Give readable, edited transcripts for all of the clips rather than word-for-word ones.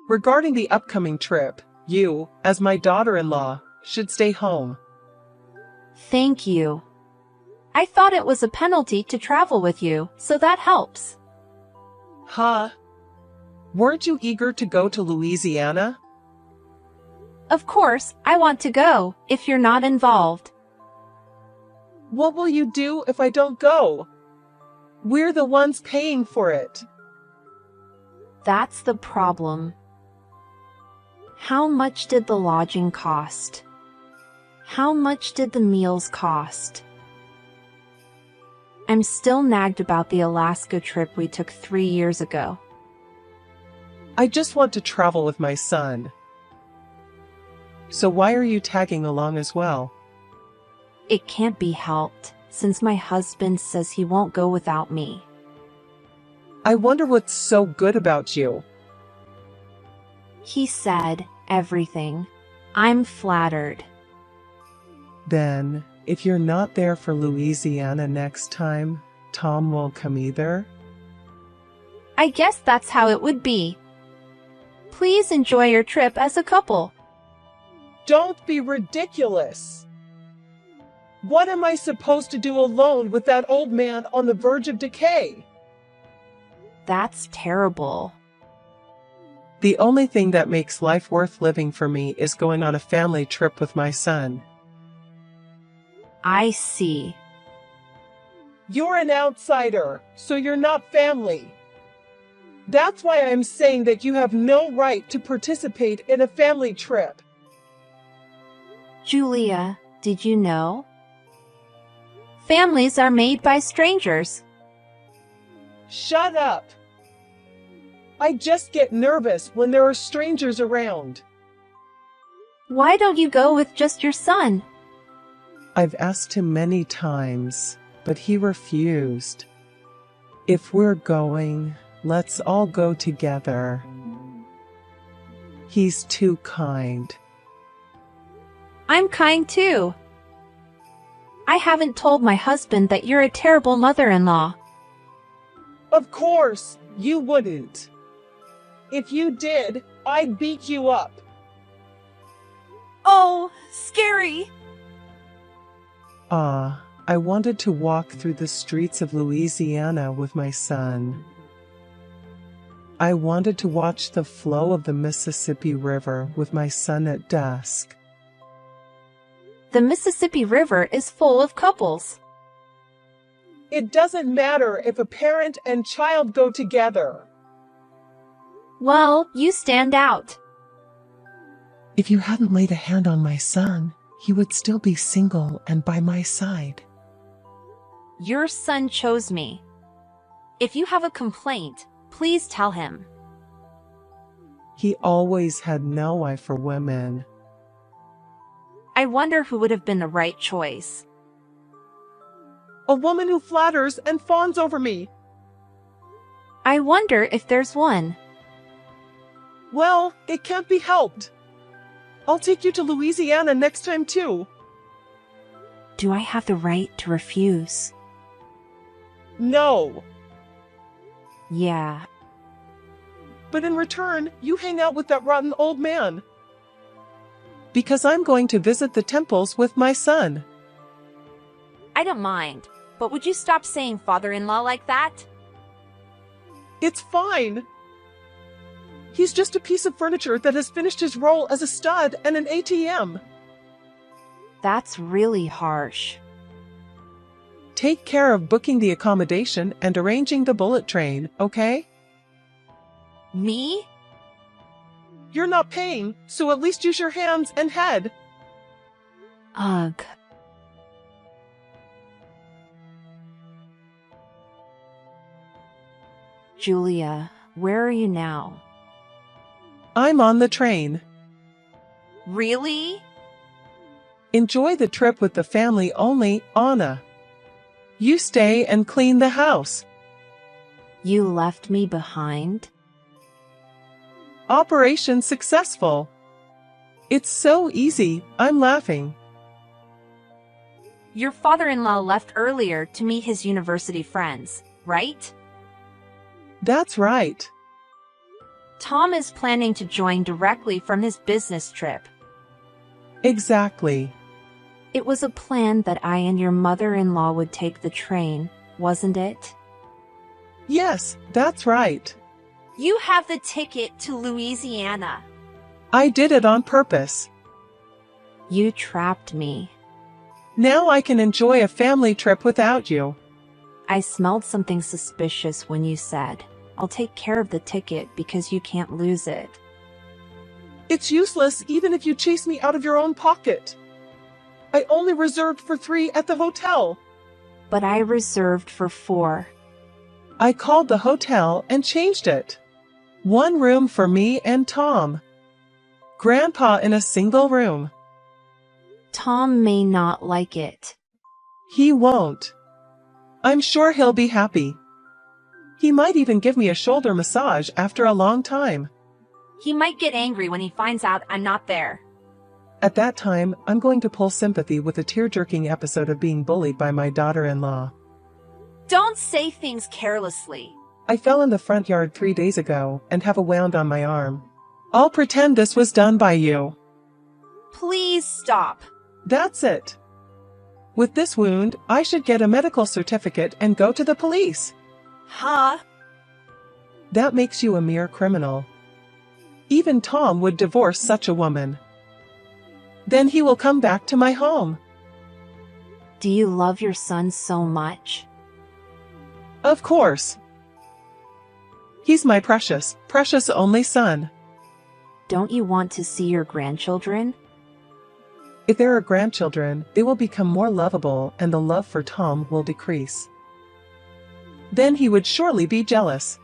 Regarding the upcoming trip, you, as my daughter-in-law, should stay home. Thank you. I thought it was a penalty to travel with you, so that helps. Huh? Weren't you eager to go to Louisiana? Of course, I want to go, if you're not involved. What will you do if I don't go? We're the ones paying for it. That's the problem. How much did the lodging cost? How much did the meals cost? I'm still nagged about the Alaska trip we took 3 years ago. I just want to travel with my son. So why are you tagging along as well? It can't be helped, since my husband says he won't go without me. I wonder what's so good about you. He said everything. I'm flattered. Then, if you're not there for Louisiana next time, Tom won't come either? I guess that's how it would be. Please enjoy your trip as a couple. Don't be ridiculous! What am I supposed to do alone with that old man on the verge of decay? That's terrible. The only thing that makes life worth living for me is going on a family trip with my son. I see. You're an outsider, so you're not family. That's why I'm saying that you have no right to participate in a family trip. Julia, did you know? Families are made by strangers. Shut up! I just get nervous when there are strangers around. Why don't you go with just your son? I've asked him many times, but he refused. If we're going, let's all go together. He's too kind. I'm kind too. I haven't told my husband that you're a terrible mother-in-law. Of course, you wouldn't. If you did, I'd beat you up. Oh, scary. I wanted to walk through the streets of Louisiana with my son. I wanted to watch the flow of the Mississippi River with my son at dusk. The Mississippi River is full of couples. It doesn't matter if a parent and child go together. Well, you stand out. If you hadn't laid a hand on my son, he would still be single and by my side. Your son chose me. If you have a complaint, please tell him. He always had no eye for women. I wonder who would have been the right choice. A woman who flatters and fawns over me. I wonder if there's one. Well, it can't be helped. I'll take you to Louisiana next time too. Do I have the right to refuse? No. Yeah. But in return, you hang out with that rotten old man. Because I'm going to visit the temples with my son. I don't mind, but would you stop saying father-in-law like that? It's fine. He's just a piece of furniture that has finished his role as a stud and an ATM. That's really harsh. Take care of booking the accommodation and arranging the bullet train, okay? Me? You're not paying, so at least use your hands and head. Ugh. Julia, where are you now? I'm on the train. Really? Enjoy the trip with the family only, Anna. You stay and clean the house. You left me behind? Operation successful. It's so easy, I'm laughing. Your father-in-law left earlier to meet his university friends, right? That's right. Tom is planning to join directly from his business trip. Exactly. It was a plan that I and your mother-in-law would take the train, wasn't it? Yes, that's right. You have the ticket to Louisiana. I did it on purpose. You trapped me. Now I can enjoy a family trip without you. I smelled something suspicious when you said, "I'll take care of the ticket because you can't lose it." It's useless even if you chase me out of your own pocket. I only reserved for 3 at the hotel. But I reserved for 4. I called the hotel and changed it. 1 room for me and Tom. Grandpa in a single room. Tom may not like it. He won't. I'm sure he'll be happy. He might even give me a shoulder massage after a long time. He might get angry when he finds out I'm not there. At that time, I'm going to pull sympathy with a tear-jerking episode of being bullied by my daughter-in-law. Don't say things carelessly. I fell in the front yard 3 days ago and have a wound on my arm. I'll pretend this was done by you. Please stop. That's it. With this wound, I should get a medical certificate and go to the police. Huh? That makes you a mere criminal. Even Tom would divorce such a woman. Then he will come back to my home. Do you love your son so much? Of course. He's my precious, precious only son. Don't you want to see your grandchildren? If there are grandchildren, they will become more lovable and the love for Tom will decrease. Then he would surely be jealous.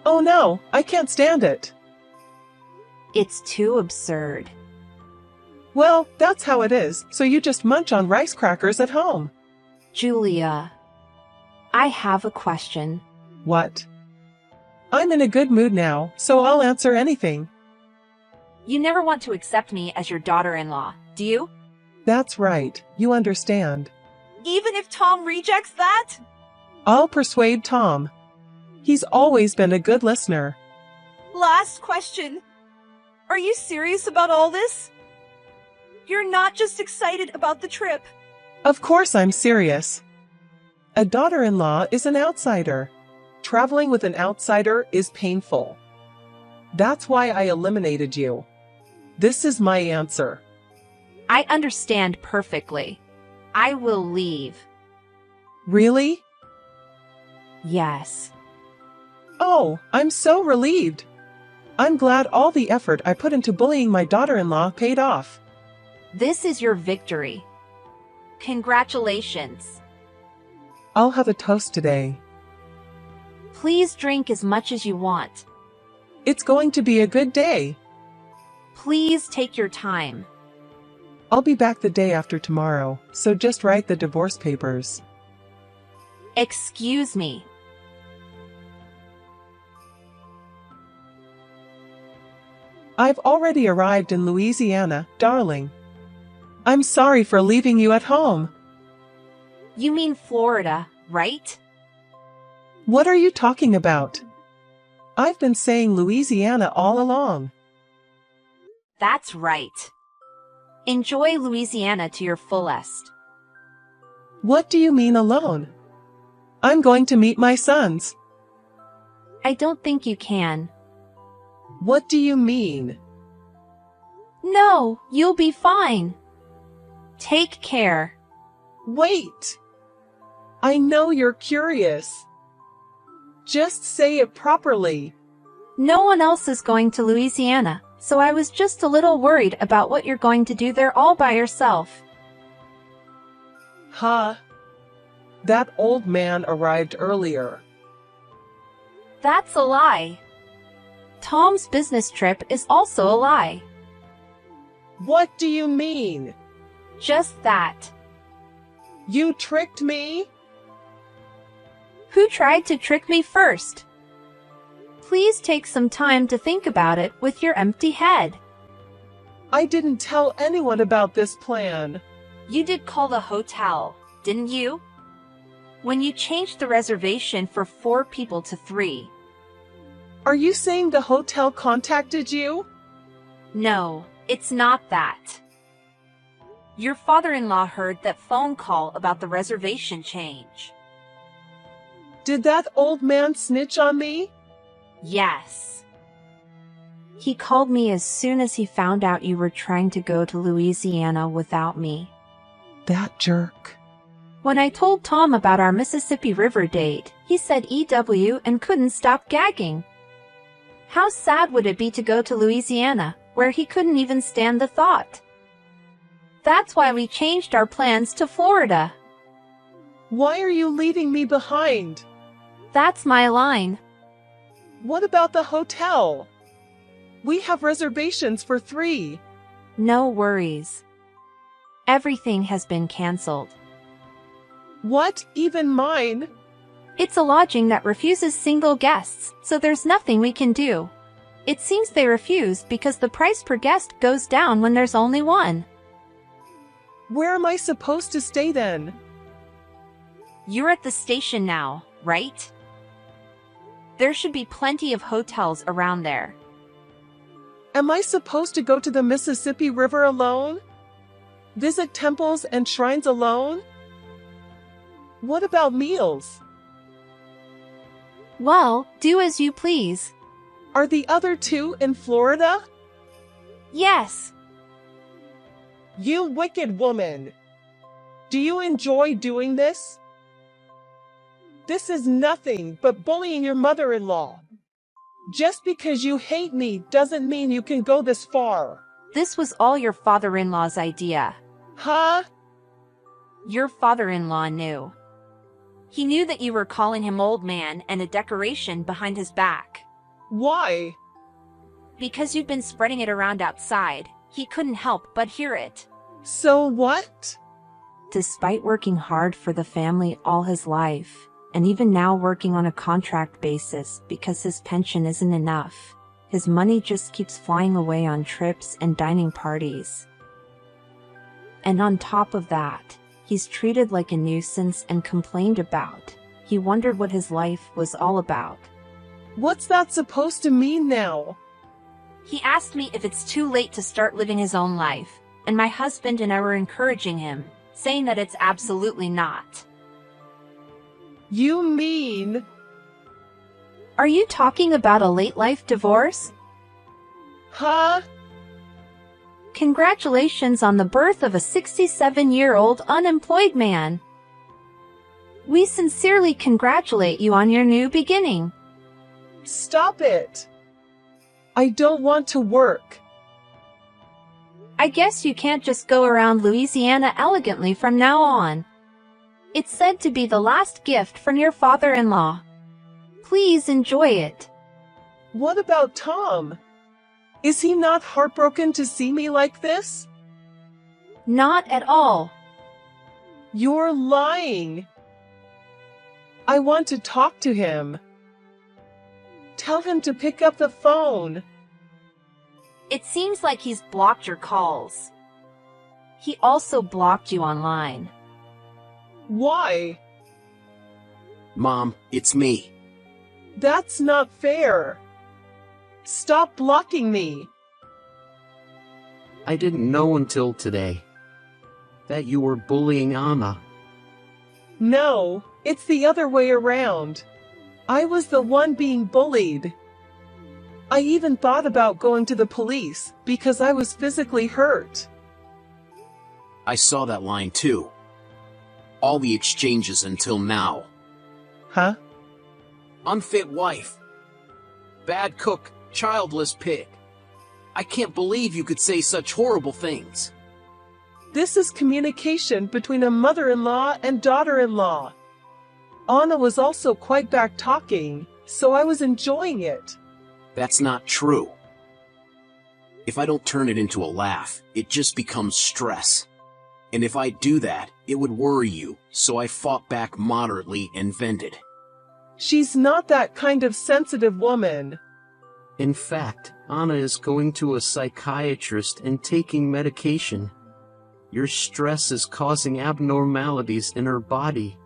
Oh no, I can't stand it. It's too absurd. Well, that's how it is, so you just munch on rice crackers at home. Julia, I have a question. What? I'm in a good mood now, so I'll answer anything. You never want to accept me as your daughter-in-law, do you? That's right, you understand. Even if Tom rejects that? I'll persuade Tom. He's always been a good listener. Last question. Are you serious about all this? You're not just excited about the trip. Of course I'm serious. A daughter-in-law is an outsider. Traveling with an outsider is painful. That's why I eliminated you. This is my answer. I understand perfectly. I will leave. Really? Yes. Oh, I'm so relieved. I'm glad all the effort I put into bullying my daughter-in-law paid off. This is your victory. Congratulations. I'll have a toast today. Please drink as much as you want. It's going to be a good day. Please take your time. I'll be back the day after tomorrow, so just write the divorce papers. Excuse me. I've already arrived in Louisiana, darling. I'm sorry for leaving you at home. You mean Florida, right? What are you talking about? I've been saying Louisiana all along. That's right. Enjoy Louisiana to your fullest. What do you mean alone? I'm going to meet my sons. I don't think you can. What do you mean? No, you'll be fine. Take care. Wait! I know you're curious. Just say it properly. No one else is going to Louisiana, so I was just a little worried about what you're going to do there all by yourself. Huh? That old man arrived earlier. That's a lie. Tom's business trip is also a lie. What do you mean? Just that. You tricked me? Who tried to trick me first? Please take some time to think about it with your empty head. I didn't tell anyone about this plan. You did call the hotel, didn't you? When you changed the reservation for 4 people to 3. Are you saying the hotel contacted you? No, it's not that. Your father-in-law heard that phone call about the reservation change. Did that old man snitch on me? Yes. He called me as soon as he found out you were trying to go to Louisiana without me. That jerk. When I told Tom about our Mississippi River date, he said EW and couldn't stop gagging. How sad would it be to go to Louisiana, where he couldn't even stand the thought? That's why we changed our plans to Florida. Why are you leaving me behind? That's my line. What about the hotel? We have reservations for 3. No worries. Everything has been canceled. What, even mine? It's a lodging that refuses single guests, so there's nothing we can do. It seems they refused because the price per guest goes down when there's only one. Where am I supposed to stay then? You're at the station now, right? There should be plenty of hotels around there. Am I supposed to go to the Mississippi River alone? Visit temples and shrines alone? What about meals? Well, do as you please. Are the other 2 in Florida? Yes. You wicked woman! Do you enjoy doing this? This is nothing but bullying your mother-in-law. Just because you hate me doesn't mean you can go this far. This was all your father-in-law's idea. Huh? Your father-in-law knew. He knew that you were calling him old man and a decoration behind his back. Why? Because you'd been spreading it around outside, he couldn't help but hear it. So what? Despite working hard for the family all his life, and even now working on a contract basis because his pension isn't enough, his money just keeps flying away on trips and dining parties. And on top of that, he's treated like a nuisance and complained about. He wondered what his life was all about. What's that supposed to mean now? He asked me if it's too late to start living his own life, and my husband and I were encouraging him, saying that it's absolutely not. You mean? Are you talking about a late life divorce? Huh? Congratulations on the birth of a 67-year-old unemployed man. We sincerely congratulate you on your new beginning. Stop it! I don't want to work. I guess you can't just go around Louisiana elegantly from now on. It's said to be the last gift from your father-in-law. Please enjoy it. What about Tom? Is he not heartbroken to see me like this? Not at all. You're lying. I want to talk to him. Tell him to pick up the phone. It seems like he's blocked your calls. He also blocked you online. Why? Mom, it's me. That's not fair. Stop blocking me. I didn't know until today that you were bullying Anna. No, it's the other way around. I was the one being bullied. I even thought about going to the police because I was physically hurt. I saw that line too. All the exchanges until now. Huh? Unfit wife. Bad cook, childless pig. I can't believe you could say such horrible things. This is communication between a mother-in-law and daughter-in-law. Anna was also quite back talking, so I was enjoying it. That's not true. If I don't turn it into a laugh, it just becomes stress. And if I do that, it would worry you, so I fought back moderately and vented. She's not that kind of sensitive woman. In fact, Anna is going to a psychiatrist and taking medication. Your stress is causing abnormalities in her body.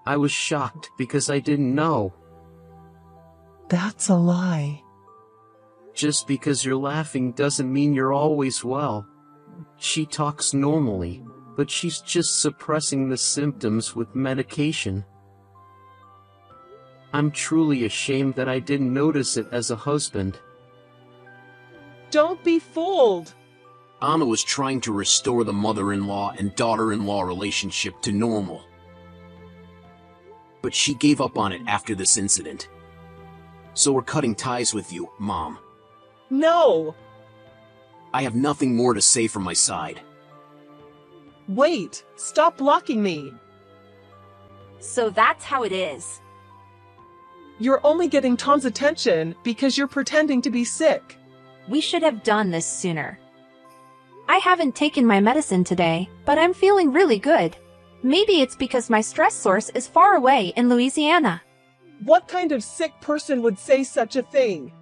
I was shocked because I didn't know. That's a lie. Just because you're laughing doesn't mean you're always well. She talks normally, but she's just suppressing the symptoms with medication. I'm truly ashamed that I didn't notice it as a husband. Don't be fooled. Anna was trying to restore the mother-in-law and daughter-in-law relationship to normal. But she gave up on it after this incident. So we're cutting ties with you, Mom. No. I have nothing more to say from my side. Wait, stop blocking me. So that's how it is. You're only getting Tom's attention because you're pretending to be sick. We should have done this sooner. I haven't taken my medicine today, but I'm feeling really good. Maybe it's because my stress source is far away in Louisiana. What kind of sick person would say such a thing?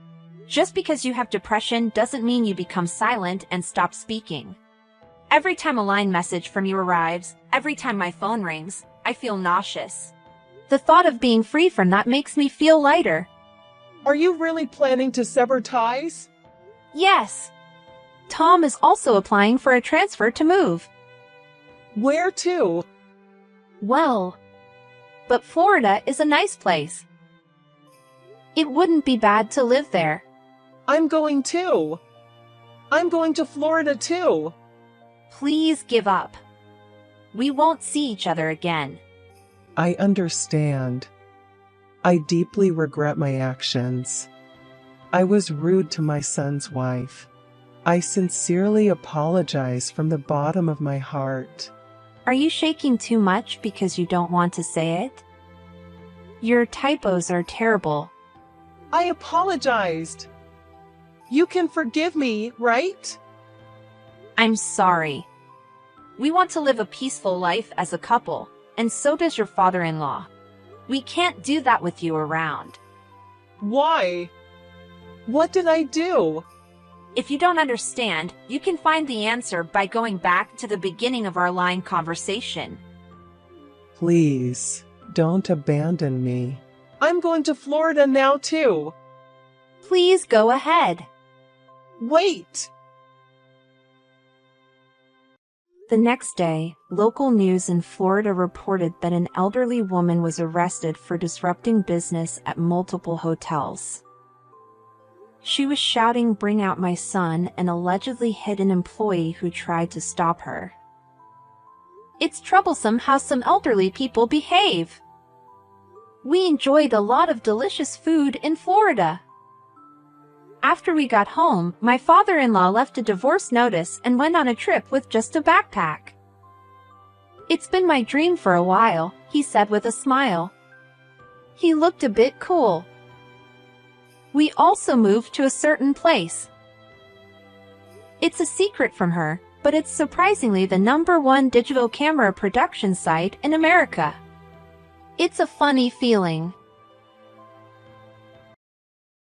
Just because you have depression doesn't mean you become silent and stop speaking. Every time a line message from you arrives, every time my phone rings, I feel nauseous. The thought of being free from that makes me feel lighter. Are you really planning to sever ties? Yes. Tom is also applying for a transfer to move. Where to? Well, but Florida is a nice place. It wouldn't be bad to live there. I'm going too. I'm going to Florida too. Please give up. We won't see each other again. I understand. I deeply regret my actions. I was rude to my son's wife. I sincerely apologize from the bottom of my heart. Are you shaking too much because you don't want to say it? Your typos are terrible. I apologized. You can forgive me, right? I'm sorry. We want to live a peaceful life as a couple, and so does your father-in-law. We can't do that with you around. Why? What did I do? If you don't understand, you can find the answer by going back to the beginning of our line conversation. Please, don't abandon me. I'm going to Florida now too. Please go ahead. Wait! The next day, local news in Florida reported that an elderly woman was arrested for disrupting business at multiple hotels. She was shouting, "Bring out my son," and allegedly hit an employee who tried to stop her. It's troublesome how some elderly people behave. We enjoyed a lot of delicious food in Florida. After we got home, my father-in-law left a divorce notice and went on a trip with just a backpack. It's been my dream for a while, he said with a smile. He looked a bit cool. We also moved to a certain place. It's a secret from her, but it's surprisingly the #1 digital camera production site in America. It's a funny feeling.